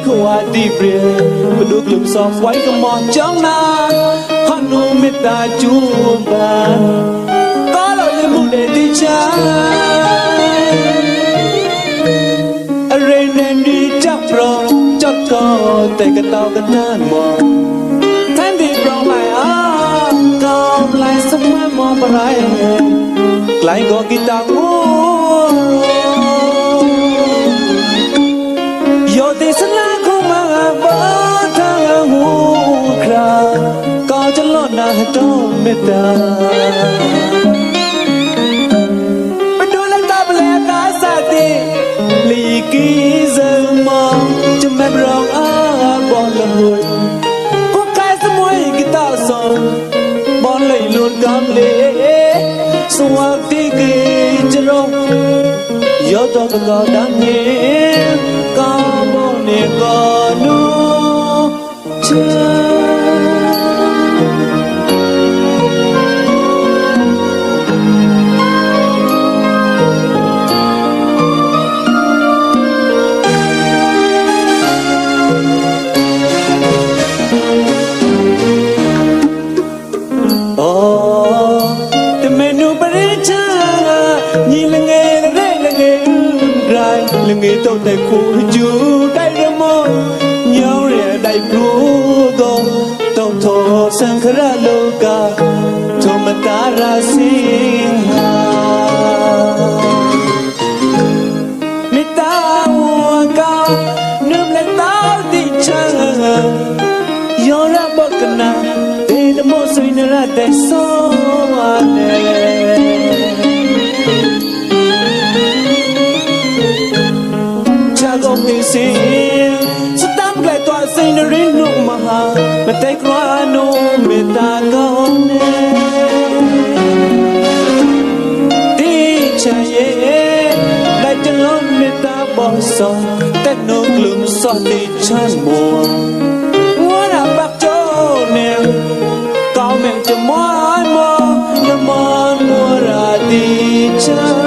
khua đi bia bữa lụm sọp quay cái mò trong na hòn nu mít ta chú bàn có lời lên buồn để đi trái rain nên đi chắc pro chắc có tay cái tao cái nan mò thanh đi pro lại còn lại sống mai mò bà rai lại có guitar yo te sala ko ma ba tha hu kra ka chalo na to metta padu la ta ble ka sa ti li ki zang ma chme brong a bon la hoi ko kai sa moi guitar song bon lai lun kam le swa ti ki chro yo to ka dan ni ka ne ko nu cha te menu pare cha ni le nge le nge to te khu ju dai re mo nhau re dai pru do to tho sankhara loka thomatara singha mita ka num le tao di chang yo ra bokna te de mo soi na ra te so ane mi sin stam gle to sin rin no maha me te kra no me ta ko ne ti cha ye lai chân lon me ta bo so te no glum so ti chan mo ngora bak cho ne ka me che mo mo ngora ti cha